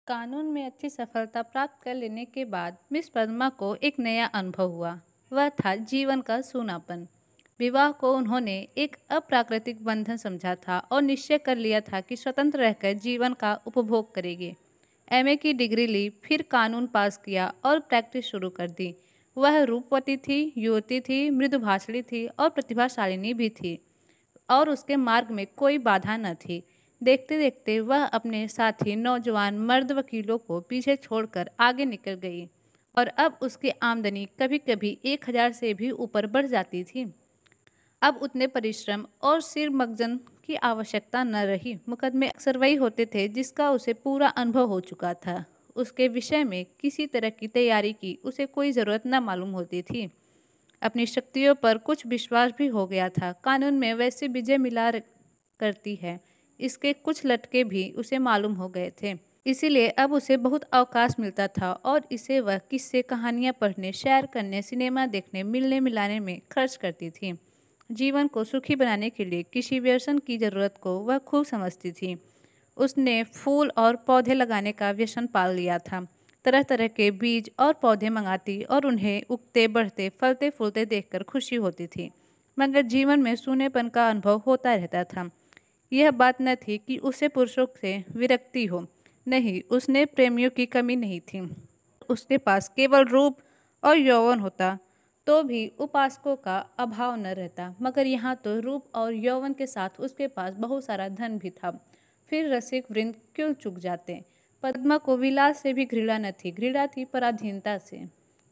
कानून में अच्छी सफलता प्राप्त कर लेने के बाद मिस पद्मा को एक नया अनुभव हुआ। वह था जीवन का सूनापन। विवाह को उन्होंने एक अप्राकृतिक बंधन समझा था और निश्चय कर लिया था कि स्वतंत्र रहकर जीवन का उपभोग करेंगे। एमए की डिग्री ली, फिर कानून पास किया और प्रैक्टिस शुरू कर दी। वह रूपवती थी, युवती थी, मृदुभाषणी थी और प्रतिभाशालिनी भी थी, और उसके मार्ग में कोई बाधा न थी। देखते देखते वह अपने साथी नौजवान मर्द वकीलों को पीछे छोड़कर आगे निकल गई, और अब उसकी आमदनी कभी कभी 1,000 से भी ऊपर बढ़ जाती थी। अब उतने परिश्रम और सिर मगजन की आवश्यकता न रही। मुकदमे अक्सर वही होते थे जिसका उसे पूरा अनुभव हो चुका था। उसके विषय में किसी तरह की तैयारी की उसे कोई ज़रूरत न मालूम होती थी। अपनी शक्तियों पर कुछ विश्वास भी हो गया था। कानून में वैसे विजय मिला करती है, इसके कुछ लटके भी उसे मालूम हो गए थे। इसीलिए अब उसे बहुत अवकाश मिलता था और इसे वह किस्से, कहानियाँ पढ़ने, सैर करने, सिनेमा देखने, मिलने मिलाने में खर्च करती थी। जीवन को सुखी बनाने के लिए किसी व्यसन की जरूरत को वह खूब समझती थी। उसने फूल और पौधे लगाने का व्यसन पाल लिया था। तरह तरह के बीज और पौधे मंगाती और उन्हें उगते, बढ़ते, फलते फूलते देखकर खुशी होती थी। मगर जीवन में सूनेपन का अनुभव होता रहता था। यह बात न थी कि उसे पुरुषों से विरक्ति हो, नहीं, उसने प्रेमियों की कमी नहीं थी। उसके पास केवल रूप और यौवन होता तो भी उपासकों का अभाव न रहता। मगर यहाँ तो रूप और यौवन के साथ उसके पास बहुत सारा धन भी था। फिर रसिक वृंद क्यों चूक जाते। पद्मा को विलास से भी घृणा न थी, घृणा थी पराधीनता से,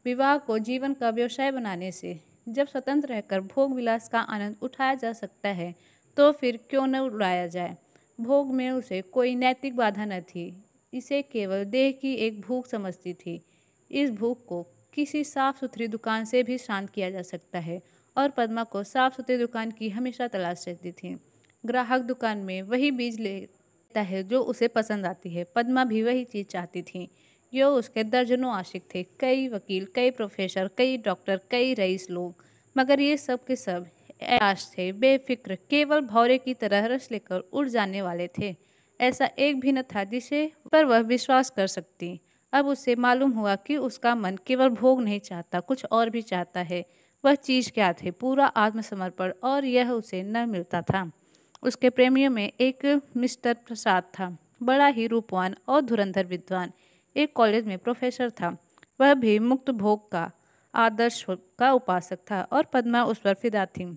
विवाह को जीवन का व्यवसाय बनाने से। जब स्वतंत्र रहकर भोग विलास का आनंद उठाया जा सकता है तो फिर क्यों न उड़ाया जाए। भोग में उसे कोई नैतिक बाधा न थी, इसे केवल देह की एक भूख समझती थी। इस भूख को किसी साफ सुथरी दुकान से भी शांत किया जा सकता है, और पद्मा को साफ सुथरी दुकान की हमेशा तलाश रहती थी। ग्राहक दुकान में वही बीज लेता है जो उसे पसंद आती है। पद्मा भी वही चीज़ चाहती थी। यो उसके दर्जनों आशिक थे, कई वकील, कई प्रोफेसर, कई डॉक्टर, कई रईस लोग। मगर ये सब के सब ऐश थे, बेफिक्र, केवल भौरे की तरह रस लेकर उड़ जाने वाले थे। ऐसा एक भी न था जिसे पर वह विश्वास कर सकती। अब उसे मालूम हुआ कि उसका मन केवल भोग नहीं चाहता, कुछ और भी चाहता है। वह चीज़ क्या थे? पूरा आत्मसमर्पण, और यह उसे न मिलता था। उसके प्रेमियों में एक मिस्टर प्रसाद था, बड़ा ही रूपवान और धुरंधर विद्वान, एक कॉलेज में प्रोफेसर था। वह भी मुक्त भोग का आदर्श का उपासक था, और पद्मा उस पर फिदा थी।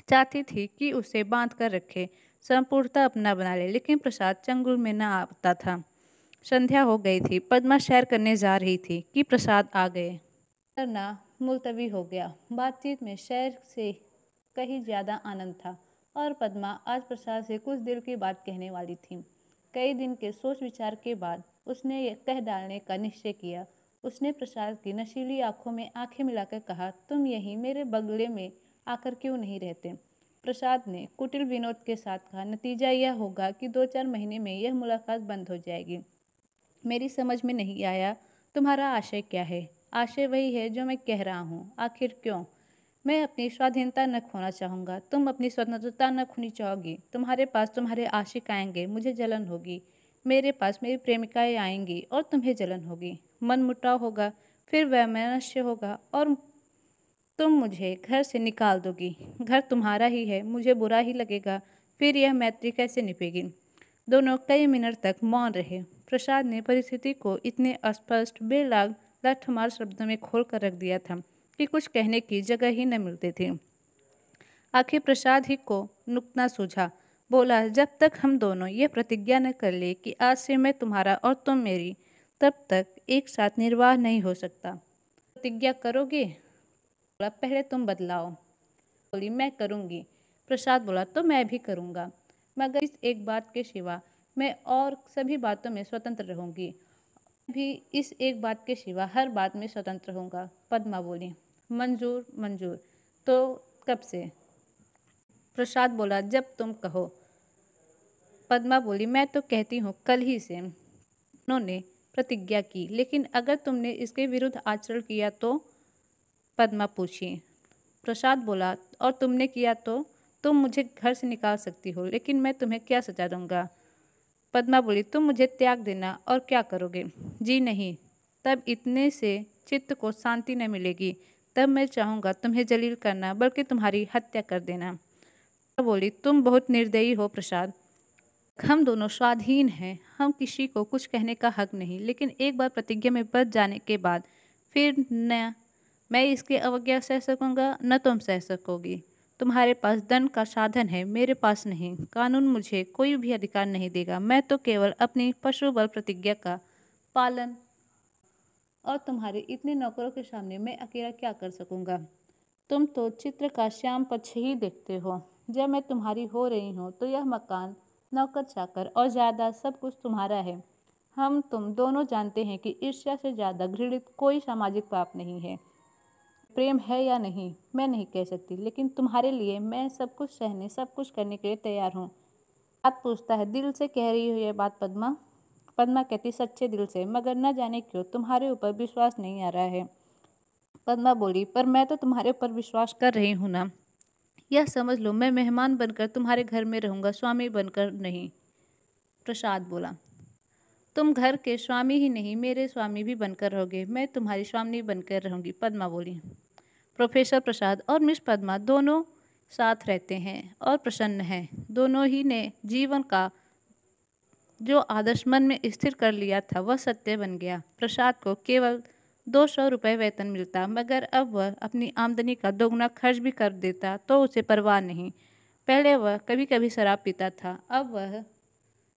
चाहती थी कि उसे बांध कर रखे, संपूर्णतः अपना बना ले, लेकिन प्रसाद चंगुल में न आता था। संध्या हो गई थी, पद्मा सैर करने जा रही थी कि प्रसाद आ गए। करना मुलतवी हो गया। बातचीत में सैर से कहीं ज़्यादा आनंद था, और पद्मा आज प्रसाद से कुछ दिल की बात कहने वाली थी। कई दिन के सोच विचार के बाद उसने ये कह डालने का निश्चय किया। उसने प्रसाद की नशीली आंखों में आंखें मिलाकर कहा, तुम यहीं मेरे बगले में आकर क्यों नहीं रहते। प्रसाद ने कुटिल विनोद के साथ कहा, नतीजा यह होगा कि 2-4 महीने में यह मुलाकात बंद हो जाएगी। मेरी समझ में नहीं आया, तुम्हारा आशय क्या है। आशय वही है जो मैं कह रहा हूँ। आखिर क्यों? मैं अपनी स्वाधीनता न खोना चाहूँगा, तुम अपनी स्वतंत्रता न खोनी चाहोगी। तुम्हारे पास तुम्हारे आशिक आएंगे, मुझे जलन होगी। मेरे पास मेरी प्रेमिकाएं आएंगी और तुम्हें जलन होगी। मन मुटाव होगा, फिर वैमनस्य होगा, और तुम मुझे घर से निकाल दोगी। घर तुम्हारा ही है, मुझे बुरा ही लगेगा। फिर यह मैत्री कैसे निभेगी। दोनों कई मिनट तक मौन रहे। प्रसाद ने परिस्थिति को इतने स्पष्ट, बेलाग, लठमार शब्दों में खोल कर रख दिया था कि कुछ कहने की जगह ही न मिलती थी। आखिर प्रसाद ही को नुक्ता सूझा। बोला, जब तक हम दोनों ये प्रतिज्ञा न कर ले कि आज से मैं तुम्हारा और तुम मेरी, तब तक एक साथ निर्वाह नहीं हो सकता। प्रतिज्ञा करोगे? बोला, पहले तुम बदलाओ। बोली, मैं करूँगी। प्रसाद बोला, तो मैं भी करूँगा, मगर इस एक बात के सिवा मैं और सभी बातों में स्वतंत्र रहूँगी। भी इस एक बात के सिवा हर बात में स्वतंत्र रहूँगा। पद्मा बोली, मंजूर मंजूर। तो कब से? प्रसाद बोला, जब तुम कहो। पद्मा बोली, मैं तो कहती हूँ कल ही से। उन्होंने प्रतिज्ञा की, लेकिन अगर तुमने इसके विरुद्ध आचरण किया तो? पद्मा पूछी। प्रसाद बोला, और तुमने किया तो? तुम मुझे घर से निकाल सकती हो, लेकिन मैं तुम्हें क्या सजा दूंगा। पद्मा बोली, तुम मुझे त्याग देना और क्या करोगे? जी नहीं, तब इतने से चित्त को शांति न मिलेगी। तब मैं चाहूँगा तुम्हें जलील करना, बल्कि तुम्हारी हत्या कर देना। बोली, तुम बहुत निर्दयी हो प्रसाद। हम दोनों स्वाधीन हैं, हम किसी को कुछ कहने का हक नहीं, लेकिन एक बार प्रतिज्ञा में बंध जाने के बाद फिर न मैं इसकी अवज्ञा सह सकूंगा, न तुम सह सकोगी। तुम्हारे पास दंड का साधन है, मेरे पास नहीं। कानून मुझे कोई भी अधिकार नहीं देगा। मैं तो केवल अपनी पशु बल प्रतिज्ञा का पालन, और तुम्हारे इतने नौकरों के सामने मैं अकेला क्या कर सकूंगा? तुम तो चित्र का श्याम पक्ष ही देखते हो। जब मैं तुम्हारी हो रही हूँ तो यह मकान, नौकर चाकर और ज़्यादा सब कुछ तुम्हारा है। हम तुम दोनों जानते हैं कि ईर्ष्या से ज़्यादा घृणित कोई सामाजिक पाप नहीं है। प्रेम है या नहीं मैं नहीं कह सकती, लेकिन तुम्हारे लिए मैं सब कुछ सहने, सब कुछ करने के लिए तैयार हूँ। बात पूछता है, दिल से कह रही हो यह बात पद्मा? पद्मा कहती, सच्चे दिल से, मगर न जाने क्यों तुम्हारे ऊपर विश्वास नहीं आ रहा है। पद्मा बोली, पर मैं तो तुम्हारे ऊपर विश्वास कर रही हूँ ना। यह समझ लो, मैं मेहमान बनकर तुम्हारे घर में रहूंगा, स्वामी बनकर नहीं। प्रसाद बोला, तुम घर के स्वामी ही नहीं, मेरे स्वामी भी बनकर रहोगे। मैं तुम्हारी स्वामी बनकर रहूंगी। पद्मा बोली। प्रोफेसर प्रसाद और मिस पद्मा दोनों साथ रहते हैं और प्रसन्न हैं। दोनों ही ने जीवन का जो आदर्श मन में स्थिर कर लिया था वह सत्य बन गया। प्रसाद को केवल 200 रुपये वेतन मिलता, मगर अब वह अपनी आमदनी का दोगुना खर्च भी कर देता तो उसे परवाह नहीं। पहले वह कभी कभी शराब पीता था, अब वह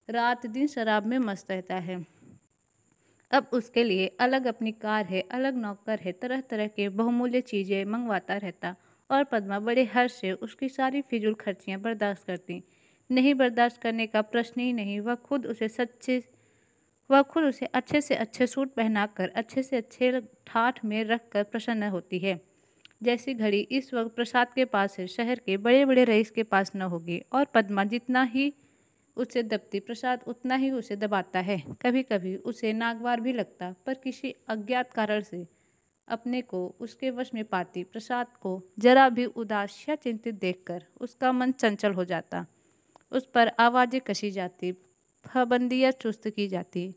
रात दिन शराब में मस्त रहता है। अब उसके लिए अलग अपनी कार है, अलग नौकर है, तरह तरह के बहुमूल्य चीज़ें मंगवाता रहता, और पद्मा बड़े हर्ष से उसकी सारी फिजूल खर्चियाँ बर्दाश्त करती। नहीं बर्दाश्त करने का प्रश्न ही नहीं। वह खुद उसे अच्छे से अच्छे सूट पहनाकर, अच्छे से अच्छे ठाठ में रखकर प्रसन्न होती है। जैसी घड़ी इस वक्त प्रसाद के पास है, शहर के बड़े बड़े रईस के पास न होगी। और पद्मा जितना ही उसे दबती, प्रसाद उतना ही उसे दबाता है। कभी कभी उसे नागवार भी लगता, पर किसी अज्ञात कारण से अपने को उसके वश में पाती प्रसाद को जरा भी उदास या चिंतित देखकर उसका मन चंचल हो जाता। उस पर आवाज़ें कसी जाती, पाबंदियाँ चुस्त की जाती।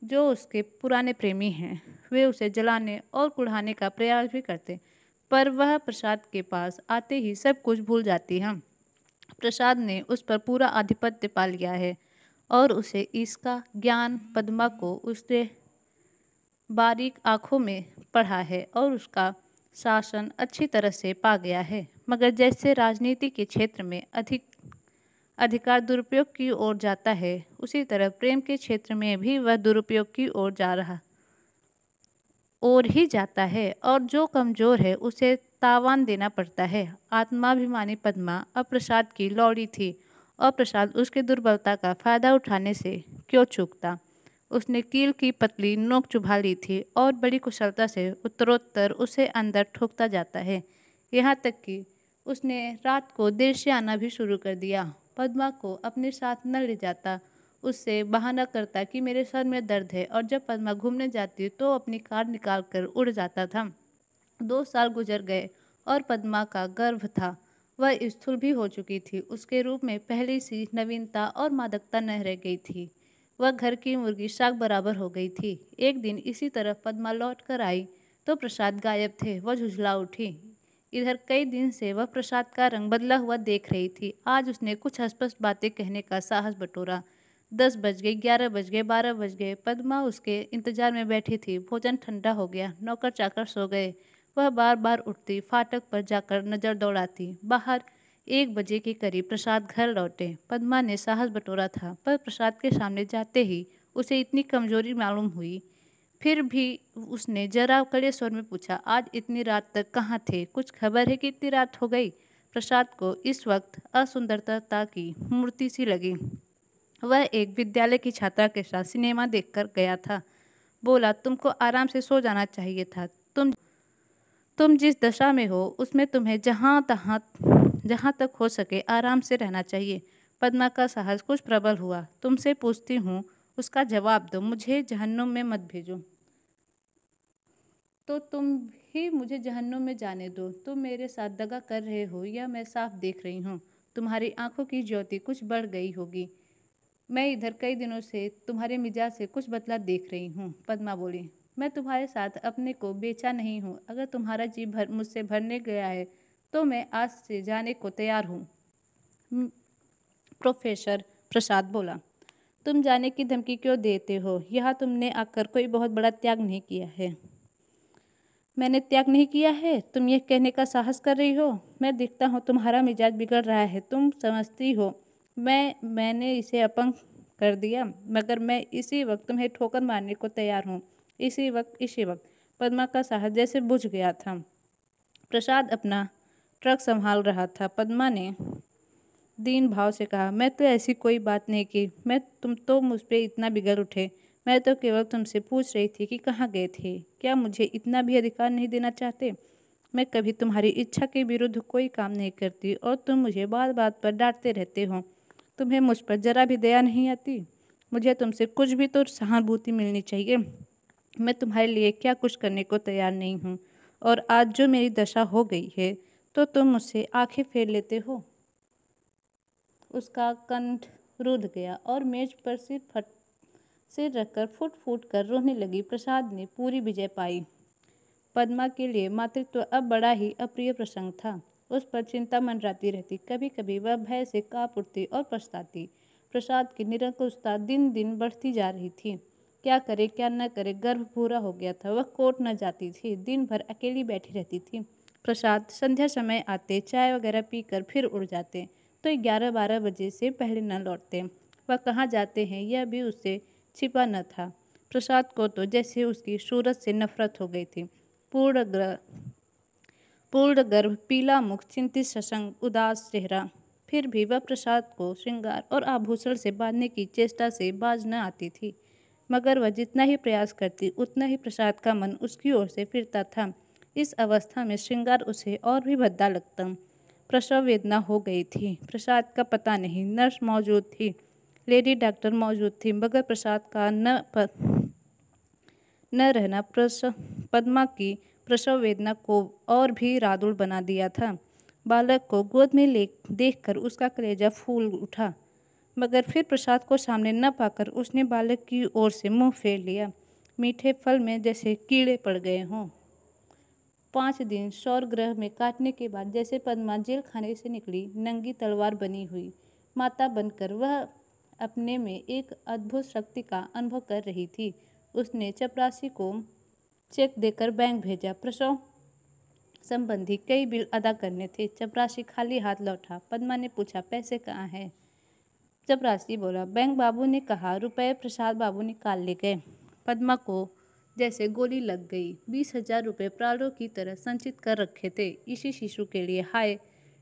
जो उसके पुराने प्रेमी हैं वे उसे जलाने और कुढ़ाने का प्रयास भी करते, पर वह प्रसाद के पास आते ही सब कुछ भूल जाती हैं। प्रसाद ने उस पर पूरा आधिपत्य पा लिया है और उसे इसका ज्ञान पद्मा को उसने बारीक आंखों में पढ़ा है और उसका शासन अच्छी तरह से पा गया है। मगर जैसे राजनीति के क्षेत्र में अधिकार दुरुपयोग की ओर जाता है, उसी तरह प्रेम के क्षेत्र में भी वह दुरुपयोग की ओर ही जाता है, और जो कमजोर है उसे तावान देना पड़ता है। आत्माभिमानी पद्मा अब प्रसाद की लौड़ी थी, और प्रसाद उसकी दुर्बलता का फायदा उठाने से क्यों चूकता। उसने कील की पतली नोक चुभा ली थी और बड़ी कुशलता से उत्तरोत्तर उसे अंदर ठोकता जाता है, यहाँ तक कि उसने रात को देर से आना भी शुरू कर दिया। पद्मा को अपने साथ न ले जाता, उससे बहाना करता कि मेरे सर में दर्द है, और जब पद्मा घूमने जाती तो अपनी कार निकाल कर उड़ जाता था। 2 साल गुजर गए और पद्मा का गर्भ था। वह स्थूल भी हो चुकी थी। उसके रूप में पहली सी नवीनता और मादकता न रह गई थी। वह घर की मुर्गी शाक बराबर हो गई थी। एक दिन इसी तरफ पद्मा लौट कर आई तो प्रसाद गायब थे। वह झुंझला उठी। इधर कई दिन से वह प्रसाद का रंग बदला हुआ देख रही थी। आज उसने कुछ अस्पष्ट बातें कहने का साहस बटोरा। 10 बज गए, 11 बज गए, 12 बज गए। पद्मा उसके इंतजार में बैठी थी। भोजन ठंडा हो गया, नौकर चाकर सो गए। वह बार बार उठती, फाटक पर जाकर नजर दौड़ाती। बाहर 1 बजे के करीब प्रसाद घर लौटे। पद्मा ने साहस बटोरा था, पर प्रसाद के सामने जाते ही उसे इतनी कमजोरी मालूम हुई। फिर भी उसने जरा कड़े स्वर में पूछा, आज इतनी रात तक कहाँ थे? कुछ खबर है कि इतनी रात हो गई? प्रसाद को इस वक्त असुंदरता की मूर्ति सी लगी। वह एक विद्यालय की छात्रा के साथ सिनेमा देखकर गया था। बोला, तुमको आराम से सो जाना चाहिए था। तुम जिस दशा में हो उसमें तुम्हें जहाँ तक हो सके आराम से रहना चाहिए। पद्मा का साहस कुछ प्रबल हुआ। तुमसे पूछती हूँ, उसका जवाब दो। मुझे जहन्नुम में मत भेजो तो तुम ही मुझे जहन्नुम में जाने दो। तुम मेरे साथ दगा कर रहे हो, यह मैं साफ देख रही हूँ। तुम्हारी आंखों की ज्योति कुछ बढ़ गई होगी। मैं इधर कई दिनों से तुम्हारे मिजाज से कुछ बदला देख रही हूँ, पद्मा बोली। मैं तुम्हारे साथ अपने को बेचा नहीं हूँ। अगर तुम्हारा जी भर मुझसे भरने गया है तो मैं आज से जाने को तैयार हूँ। प्रोफेसर प्रसाद बोला। तुम जाने की धमकी क्यों देते हो? यहाँ तुमने आकर कोई बहुत बड़ा त्याग नहीं किया है। मैंने त्याग नहीं किया है, तुम ये कहने का साहस कर रही हो? मैं देखता हूँ तुम्हारा मिजाज बिगड़ रहा है। तुम समझती हो मैंने इसे अपंग कर दिया, मगर मैं इसी वक्त तुम्हें ठोकर मारने को तैयार हूँ। इसी वक्त पद्मा का साहस जैसे बुझ गया था। प्रसाद अपना ट्रक संभाल रहा था। पद्मा ने दीन भाव से कहा, मैं तो ऐसी कोई बात नहीं की। तुम तो मुझ पे इतना बिगड़ उठे। मैं तो केवल तुमसे पूछ रही थी कि कहाँ गए थे। क्या मुझे इतना भी अधिकार नहीं देना चाहते? मैं कभी तुम्हारी इच्छा के विरुद्ध कोई काम नहीं करती और तुम मुझे बात बात पर डांटते रहते हो। तुम्हें मुझ पर जरा भी दया नहीं आती? मुझे तुमसे कुछ भी तो सहानुभूति मिलनी चाहिए। मैं तुम्हारे लिए क्या कुछ करने को तैयार नहीं हूँ, और आज जो मेरी दशा हो गई है तो तुम मुझसे आंखें फेर लेते हो। उसका कंठ रुध गया और मेज पर सिर रखकर फुट फुट कर रोने लगी। प्रसाद ने पूरी विजय पाई। पद्मा के लिए मातृत्व अब बड़ा ही अप्रिय प्रसंग था। उस पर चिंता मंडराती रहती। कभी कभी वह भय से कांप उठती और पछताती। प्रसाद की निरंकुशता दिन दिन बढ़ती जा रही थी। क्या करे क्या न करे, गर्भ पूरा हो गया था। वह कोर्ट न जाती थी, दिन भर अकेली बैठी रहती थी। प्रसाद संध्या समय आते, चाय वगैरह पीकर फिर उड़ जाते, तो 11-12 बजे से पहले न लौटते। वह कहाँ जाते हैं यह भी उससे छिपा न था। प्रसाद को तो जैसे उसकी सूरत से नफरत हो गई थी। पूर्ण गर्भ, पीला मुख, चिंतित सशंक, उदास चेहरा। फिर भी वह प्रसाद को श्रृंगार और आभूषण से बांधने की चेष्टा से बाज न आती थी। मगर वह जितना ही प्रयास करती उतना ही प्रसाद का मन उसकी ओर से फिरता था। इस अवस्था में श्रृंगार उसे और भी भद्दा लगता। प्रसव वेदना हो गई थी। प्रसाद का पता नहीं। नर्स मौजूद थी, लेडी डॉक्टर मौजूद थी, मगर प्रसाद का न रहना पद्मा की प्रसव वेदना को और भी रादुल बना दिया था। बालक को गोद में देखकर उसका कलेजा फूल उठा, मगर फिर प्रसाद को सामने न पाकर उसने बालक की ओर से मुंह फेर लिया। मीठे फल में जैसे कीड़े पड़ गए हों। 5 दिन सौर ग्रह में काटने के बाद जैसे पद्मा जेल खाने से निकली, नंगी तलवार बनी हुई माता बनकर वह अपने में एक अद्भुत शक्ति का अनुभव कर रही थी। उसने चपरासी को चेक देकर बैंक भेजा। प्रसव संबंधी कई बिल अदा करने थे। चपरासी खाली हाथ लौटा। पद्मा ने पूछा, पैसे कहाँ हैं? चपरासी बोला, बैंक बाबू ने कहा रुपए प्रसाद बाबू निकाल ले गए। पद्मा को जैसे गोली लग गई। 20,000 रुपये प्रालों की तरह संचित कर रखे थे इसी शिशु के लिए। हाय!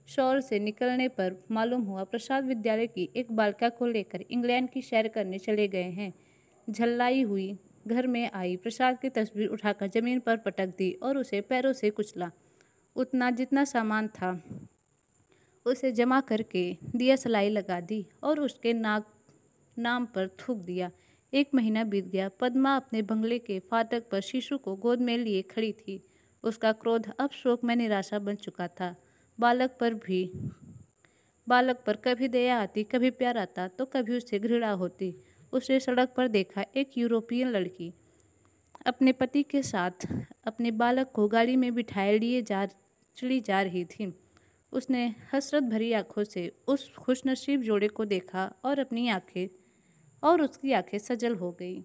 शौर से निकलने पर मालूम हुआ प्रसाद विद्यालय की एक बालिका को लेकर इंग्लैंड की सैर करने चले गए हैं। झल्लाई हुई घर में आई, प्रसाद की तस्वीर उठाकर जमीन पर पटक दी और उसे पैरों से कुचला। उतना जितना सामान था उसे जमा करके दिया सलाई लगा दी और उसके नाम पर थूक दिया। 1 महीना बीत गया। पद्मा अपने बंगले के फाटक पर शिशु को गोद में लिए खड़ी थी। उसका क्रोध अब शोक में निराशा बन चुका था। बालक पर कभी दया आती, कभी प्यार आता, तो कभी उससे घृणा होती। उसने सड़क पर देखा एक यूरोपियन लड़की अपने पति के साथ अपने बालक को गाड़ी में बिठाए लिए चली जा रही थी। उसने हसरत भरी आंखों से उस खुशनसीब जोड़े को देखा और उसकी आंखें सजल हो गई।